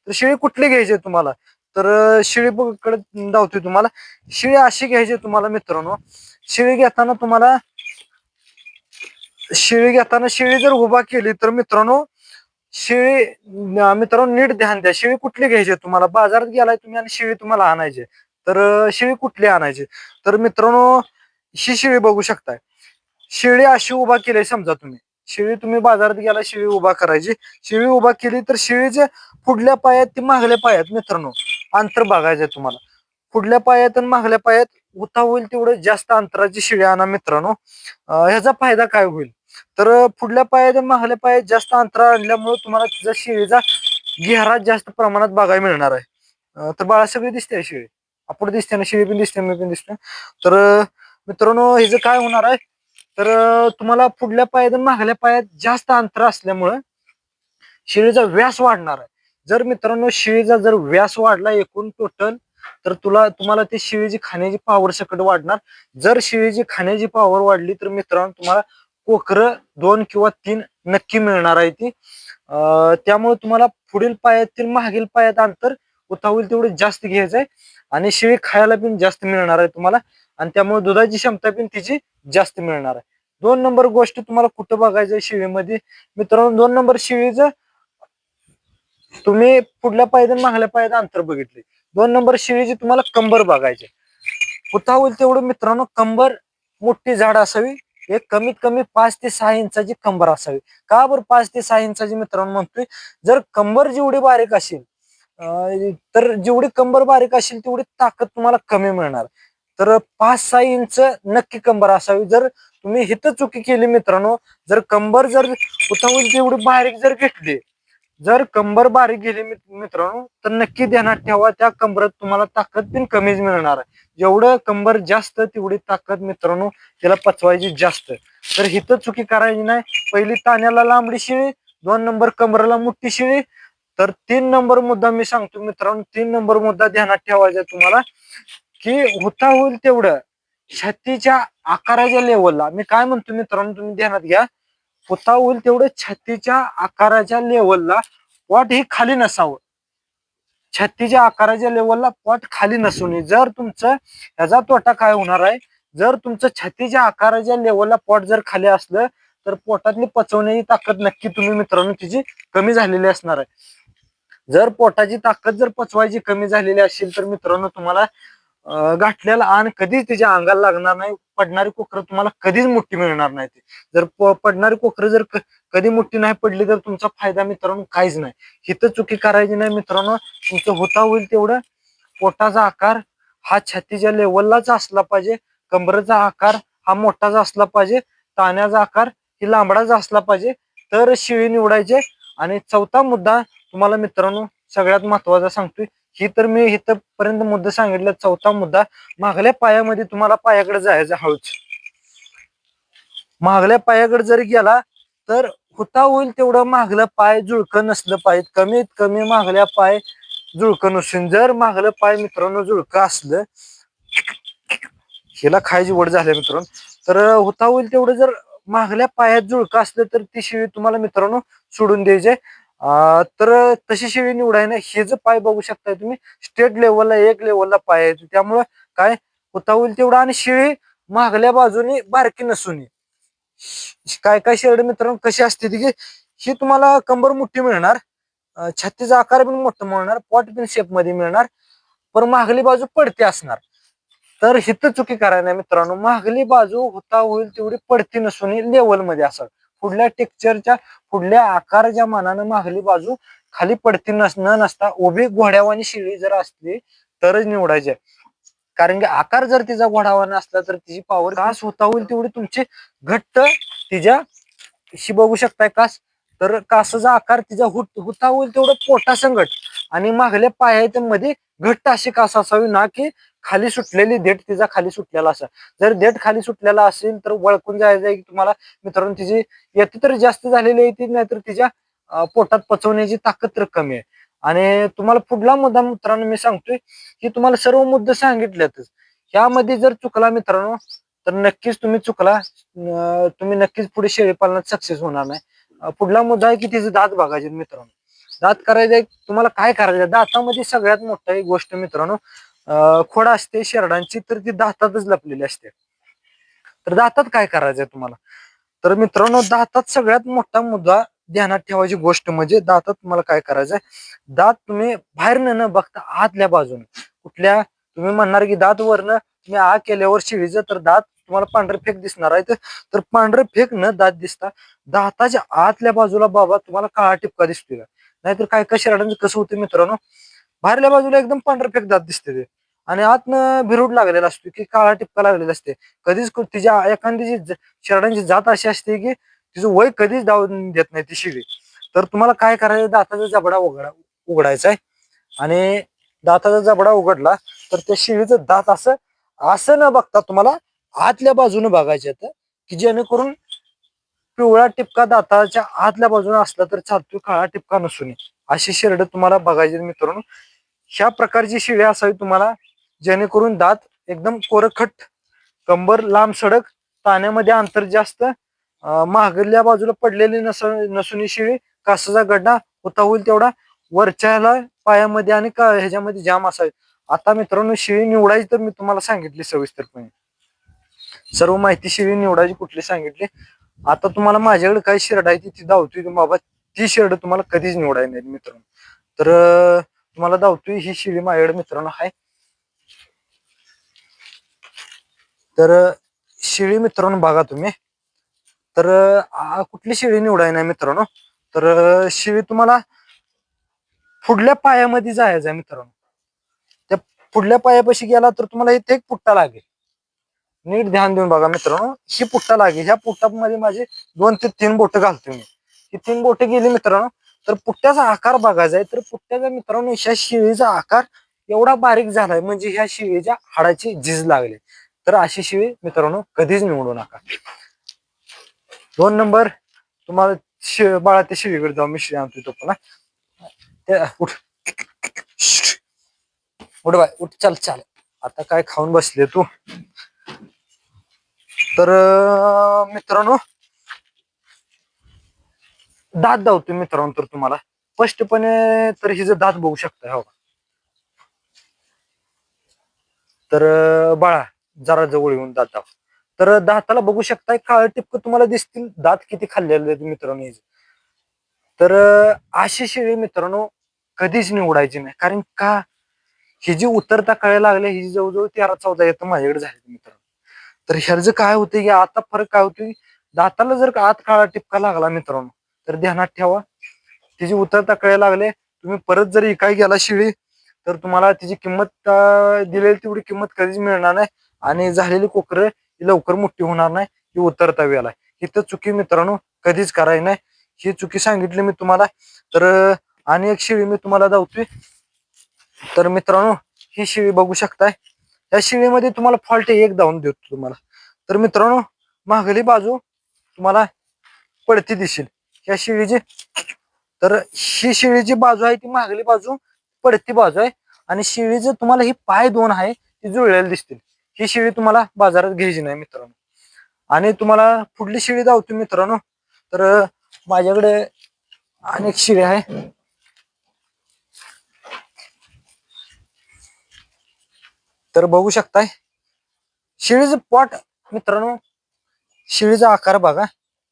तर शेळी कुठली घ्यायची आहे तुम्हाला? तर शेळीकडे धावतोय तुम्हाला. शेळी अशी घ्यायची तुम्हाला मित्रांनो. शेळी घेताना तुम्हाला शेळी जर उभा केली तर मित्रांनो, मित्रांनो नीट ध्यान द्या. शेळी कुठली घ्यायची तुम्हाला? बाजारात गेलाय तुम्ही आणि शेळी तुम्हाला आणायची, तर शेळी कुठली आणायची? तर मित्रांनो, ही शेळी बघू शकताय. शेळी अशी उभा केली समजा तुम्ही. शेळी तुम्ही बाजारात गेला, शेळी उभा करायची. शेळी उभा केली तर शेळीच्या पुढल्या पायात ती मागल्या पायात मित्रांनो अंतर बघायचंय तुम्हाला. पुढल्या पायात आणि मागल्या पायात उता होईल तेवढं जास्त अंतराची शेळी आणा मित्रांनो. ह्याचा फायदा काय होईल? तर पुढल्या पायात आणि मागल्या पायात जास्त अंतर आणल्यामुळे तुम्हाला तिचा शेळीचा घेरा जास्त प्रमाणात बघायला मिळणार आहे. तर बाळा सगळी दिसते शेळी, आपण दिसते ना, शेळी पण दिसते, मी पण दिसते. तर मित्रांनो हिचं काय होणार आहे? तर तुम्हाला पुढल्या पायात आणि मागल्या पायात जास्त अंतर असल्यामुळं शेळीचा व्यास वाढणार आहे. जर मित्रांनो शेळीचा जर व्यास वाढला एकूण टोटल, तर तुम्हाला ती शेळीची खाण्याची पॉवर सकट वाढणार. जर शेळीची खाण्याची पॉवर वाढली तर मित्रांनो तुम्हाला कोकरं 2 किंवा 3 नक्की मिळणार आहे ती. त्यामुळे तुम्हाला पुढील पायातील मागील पायात अंतर होता होईल तेवढं जास्त घ्यायचं आहे आणि शेळी खायला पण जास्त मिळणार आहे तुम्हाला, आणि त्यामुळे दुधाची क्षमता पण तिची जास्त मिळणार आहे. 2 नंबर गोष्ट तुम्हाला कुठं बघायचं आहे शेळीमध्ये मित्रांनो? 2 नंबर शेळीचं तुम्ही पुढल्या पायात आणि मागल्या पायात अंतर बघितले. 2 नंबर शेळीची तुम्हाला कंबर बघायची. होता होईल तेवढं मित्रांनो कंबर मोठी जाड असावी. एक कमीत कमी 5 ते 6 इंचाची कंबर असावी. का बरं 5 ते 6 इंचाची मित्रांनो म्हणतोय? जर कंबर जेवढी बारीक असेल, तर जेवढी कंबर बारीक असेल तेवढी ताकद तुम्हाला कमी मिळणार. तर 5-6 इंच नक्की कंबर असावी. जर तुम्ही हिथं चुकी केली मित्रांनो, जर कंबर जर होता होईल तेवढी बारीक जर घेतली, जर कंबर बारीक गेली मित्रांनो, तर नक्की ध्यानात ठेवा त्या कंबरात तुम्हाला ताकद पण कमीच मिळणार आहे. जेवढं कंबर जास्त तेवढी ताकद मित्रांनो त्याला पचवायची जास्त. तर हिथं चुकी करायची नाही. पहिली ताण्याला लांबडी शिळी, 2 नंबर कंबरला मोठी शिळी. तर 3 नंबर मुद्दा मी सांगतो मित्रांनो, 3 नंबर मुद्दा ध्यानात ठेवायचा तुम्हाला, की होता होईल तेवढं छातीच्या आकाराच्या लेवलला, मी काय म्हणतो मित्रांनो तुम्ही ध्यानात घ्या, होता होईल तेवढं छातीच्या आकाराच्या लेवलला पोट हे खाली नसावं. छातीच्या आकाराच्या लेवलला पोट खाली नसू नये. जर तुमचं याचा तोटा काय होणार आहे? जर तुमचं छातीच्या आकाराच्या लेवलला पोट जर खाली असलं तर पोटातली पचवण्याची ताकद नक्की तुम्ही मित्रांनो तिची कमी झालेली असणार आहे. जर पोटाची ताकद जर पचवायची कमी झालेली असेल तर मित्रांनो तुम्हाला गाठलेला आण कधीच तिच्या अंगाला लागणार नाही. पडणारी कोकरं तुम्हाला कधीच मोठी मिळणार नाही. जर पडणारी कोकरं जर कधी मोठी नाही पडली तर तुमचा फायदा मित्रांनो काहीच नाही. हिथं चुकी करायची नाही मित्रांनो. तुमचं होता होईल तेवढं पोटाचा आकार हा छातीच्या लेवललाच असला पाहिजे. कंबरेचा आकार हा मोठाचा असला पाहिजे. ताण्याचा आकार ही लांबडाचा असला पाहिजे. तर शेळी निवडायचे. आणि 4था मुद्दा तुम्हाला मित्रांनो सगळ्यात महत्वाचा सांगतोय. ही तर मी इथपर्यंत मुद्दा सांगितला. 4था मुद्दा, मागल्या पायामध्ये तुम्हाला पायाकडे जायचं हळूच. मागल्या पायाकडे जर गेला तर होता होईल तेवढं मागलं पाय जुळकं नसलं पाहिजे. कमीत कमी मागल्या पाय जुळकं नसून, जर मागलं पाय मित्रांनो जुळकं असलं, हिला खायची वड झाल्या मित्रांनो, तर होता होईल तेवढं जर मागल्या पायात जुळकं असलं तर ती शेळी तुम्हाला मित्रांनो सोडून द्यायची. तर तशी शेळी निवडाय ना. हे जे पाय बघू शकताय तुम्ही स्टेट लेवलला एक लेवलला पाय आहे. त्यामुळं काय होता होईल तेवढं, आणि शेळी मागल्या बाजूने बारकी नसून, काय काय शेळी मित्रांनो कशी असते ती, की ही तुम्हाला कंबर मोठी मिळणार, छातीचा आकार पण मोठा मिळणार, पॉट पण शेप मध्ये मिळणार, पण मागली बाजू पडती असणार. तर हिथं चुकी करायला नाही मित्रांनो. मागली बाजू होता होईल तेवढी पडती नसून लेवल मध्ये असावी. पुढल्या टेक्स्चरच्या पुढल्या आकाराच्या मानानं मागली बाजू खाली पडती नसता उभी घोड्यावानी शेळी जर असली तरच निवडायची. कारण की आकार जर तिचा घोडावाना असला तर तिची पॉवर कास होता होईल तेवढी तुमची घट्ट तिच्या शी बघू शकताय कास. तर कासाचा आकार तिचा होता होईल तेवढं पोटासंगट आणि मागल्या पायाच्या मध्ये घट्ट अशी कास असावी, ना की खाली सुटलेली देठ तिचा खाली सुटलेला असा. जर देठ खाली सुटलेला असेल तर वळकून जायचं आहे की तुम्हाला मित्रांनो तिची येते तर जास्त झालेली आहे ती, नाहीतर तिच्या पोटात पचवण्याची ताकद तर कमी आहे. आणि तुम्हाला पुढला मुद्दा मित्रांनो मी सांगतोय की तुम्हाला सर्व मुद्दे सांगितलेतच. यामध्ये जर चुकला मित्रांनो तर नक्कीच तुम्ही चुकला. तुम्ही नक्कीच पुढे शेळी पालनात सक्सेस होणार नाही. पुढला मुद्दा आहे की तिचे दात बघायचे मित्रांनो. दात करायचे तुम्हाला काय करायचं, दातामध्ये सगळ्यात मोठी गोष्ट मित्रांनो खोड असते शेरडांची, तर ती दातातच लपलेली असते. तर दातात काय करायचंय तुम्हाला, तर मित्रांनो दातात सगळ्यात मोठा मुद्दा ध्यानात ठेवायची गोष्ट म्हणजे दातात तुम्हाला काय करायचंय, दात तुम्ही बाहेर न बघता आतल्या बाजूने कुठल्या, तुम्ही म्हणणार की दात वरनं तुम्ही आ केल्यावर शिळीचं तर दात तुम्हाला पांढरे फेक दिसणार आहे, तर पांढरे फेक न दात दिसता दाताच्या आतल्या बाजूला बाबा तुम्हाला काळा टिपका दिसतोय का, नाहीतर काय काय शेरडांचं कसं होतं मित्रांनो, बाहेरल्या बाजूला एकदम पांढरे फेक दात दिसते ते, आणि आतनं भिरूड लागलेला असतो की काळा टिपका लागलेला असते. कधीच तिच्या एखादी शेरडांची जात अशी असते की तिचं वय कधीच दावून देत नाही ती शिडी. तर तुम्हाला काय करायचं, दाताचा जबडा उघडायचा आहे, आणि दाताचा जबडा उघडला तर त्या शिळीचं दात असं असं न बघता तुम्हाला आतल्या बाजूने बघायचे येतं, की जेणेकरून पिवळा टिपका दाताच्या आतल्या बाजूने असला तर चालतो, काळा टिपका नसून अशी शेरड तुम्हाला बघायचे मित्रांनो. ह्या प्रकारची शिडी असावी तुम्हाला, जेणेकरून दात एकदम कोरखट, कंबर लांब सडक, ताण्यामध्ये अंतर जास्त, मागल्या बाजूला पडलेली नसून शिळी, कासाचा गड्डा होता होईल तेवढा वरच्याला पायामध्ये आणि ह्याच्यामध्ये जाम असावी. आता मित्रांनो शिळी निवडायची तर मी तुम्हाला सांगितली सविस्तरपणे, सर्व माहिती शिळी निवडायची कुठली सांगितली. आता तुम्हाला माझ्याकडे काय शिरड आहे ती धावतोय बाबा, ती शिरड तुम्हाला कधीच निवडायची नाही मित्रांनो. तर तुम्हाला धावतोय ही शिळी माझ्याकडे मित्रांनो आहे. तर शिळी मित्रांनो बघा तुम्ही, तर कुठली शिळी निवडाय नाही मित्रांनो, तर शिळी तुम्हाला पुढल्या पायामध्ये जायचं आहे मित्रांनो. त्या पुढल्या पायापाशी गेला तर तुम्हाला इथे एक पुट्टा लागेल, नीट ध्यान देऊन बघा मित्रांनो, ही पुट्टा लागेल, ह्या पुट्टामध्ये माझे 2 ते 3 बोट घालतो मी, ही 3 बोट गेली मित्रांनो, तर पुट्ट्याचा आकार बघायचा आहे. तर पुट्ट्याचा मित्रांनो ह्या शिळीचा आकार एवढा बारीक झालाय म्हणजे ह्या शिळीच्या हाडाची झीज लागली, तर अशी शिळी मित्रांनो कधीच निवडू नका. 2 नंबर तुम्हाला बाळा त्या शिळीकडे जाऊ, मी शिळी आणतोय तो पुन्हा, उठ उठ बाय उठ, चल चल, आता काय खाऊन बसले तू. तर मित्रांनो दात धावतो मित्रांनो, तर तुम्हाला स्पष्टपणे तर हिचं दात बघू शकता हो. तर बाळा जरा जवळ येऊन दात दाव, तर दाताला बघू शकताय काळ टिपक तुम्हाला दिसतील, दात किती खाल्लेले आहेत मित्रांनो हिचे. तर अशी शेळी मित्रांनो कधीच निवडायची नाही, कारण का ही जी उतरता कळायला लागले, ही जवळजवळ 13-14 येतं माझ्याकडे झाले मित्रांनो. तर ह्याचं काय होतं की आता फरक काय होतोय, दाताला जर आत काळा टिपका लागला मित्रांनो तर ध्यानात ठेवा, तिची उतरता कळायला लागले, तुम्ही परत जर इकाय गेला शिळी तर तुम्हाला तिची किंमत दिलेली तेवढी किंमत कधीच मिळणार नाही, आणि झालेली कोकरं ही लवकर मोठी होणार नाही, ही उतरता वेळेला. इथं चुकी मित्रांनो कधीच करायची नाही, ही चुकी सांगितली मी तुम्हाला. तर आणि एक शिळी मी तुम्हाला दावतोय, तर मित्रांनो ही शिळी बघू शकताय, या शिळीमध्ये तुम्हाला फॉल्ट एक दावून देतो तुम्हाला. तर मित्रांनो मागली बाजू तुम्हाला पडती दिसेल या शिळीची, तर ही शिळीची बाजू आहे ती मागली बाजू पडती बाजू आहे, आणि शिळीचं तुम्हाला ही पाय 2 आहे ती जुळलेली दिसतील. ही शिळी तुम्हाला बाजारात घ्यायची नाही मित्रांनो. आणि तुम्हाला पुढली शिळी दावतो मित्रांनो, तर माझ्याकडे अनेक शिळी आहे, तर बघू शकताय शिळीचं पोट मित्रांनो, शिळीचा आकार बघा,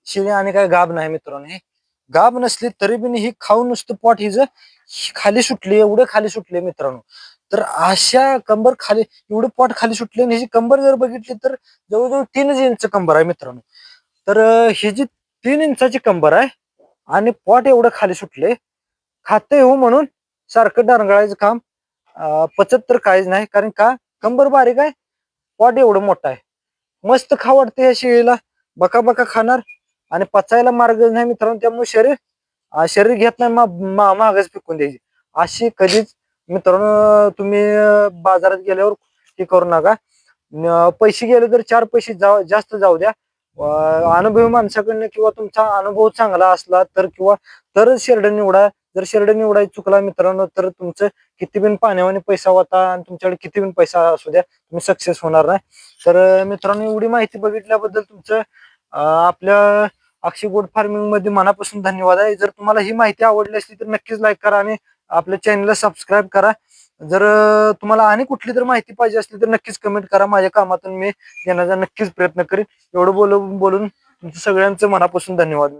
शिळी आणि काय गाब नाही मित्रांनो, हे गाब नसली तरी पण ही खाऊन नुसतं पोट हिचं खाली सुटले, एवढे खाली सुटले मित्रांनो. तर अशा कंबर खाली एवढं पोट खाली सुटले, आणि ह्याची कंबर जर बघितली तर जवळजवळ 3 इंच कंबर आहे मित्रांनो. तर ही जी 3 इंचाची कंबर आहे आणि पोट एवढं खाली सुटले, खाते हो म्हणून सारखं डारंगळायचं काम पचत तर काहीच नाही, कारण का कंबर बारीक आहे, पोट एवढं मोठं आहे, मस्त खा वाटते या शेळीला, बका बका खाणार, आणि पचायला मार्ग नाही मित्रांनो, त्यामुळे शरीर घेत नाही, मागच फेकून द्यायची. अशी कधीच मित्रांनो तुम्ही बाजारात गेल्यावर हे करू नका. पैसे गेले तर 4 पैसे जास्त जाऊ द्या, अनुभवी माणसाकडनं किंवा तुमचा अनुभव चांगला असला तर, किंवा तरच शेरड निवडा. जर शेरड निवडायची चुकला मित्रांनो तर तुमचं किती बिन पाण्यावाने पैसा होता आणि तुमच्याकडे किती बिन पैसा असू द्या, तुम्ही सक्सेस होणार नाही. तर मित्रांनो एवढी माहिती बघितल्याबद्दल तुमचं आपल्या अक्षय गोट फार्मिंग मध्ये मनापासून धन्यवाद आहे. जर तुम्हाला ही माहिती आवडली असली तर नक्कीच लाईक करा आणि आपल्या चॅनलला सबस्क्राईब करा. जर तुम्हाला आणि कुठली तर माहिती पाहिजे असली तर नक्कीच कमेंट करा. माझ्या कामातून मी देण्याचा नक्कीच प्रयत्न करेन. एवढं बोलून तुमचं सगळ्यांचं मनापासून धन्यवाद.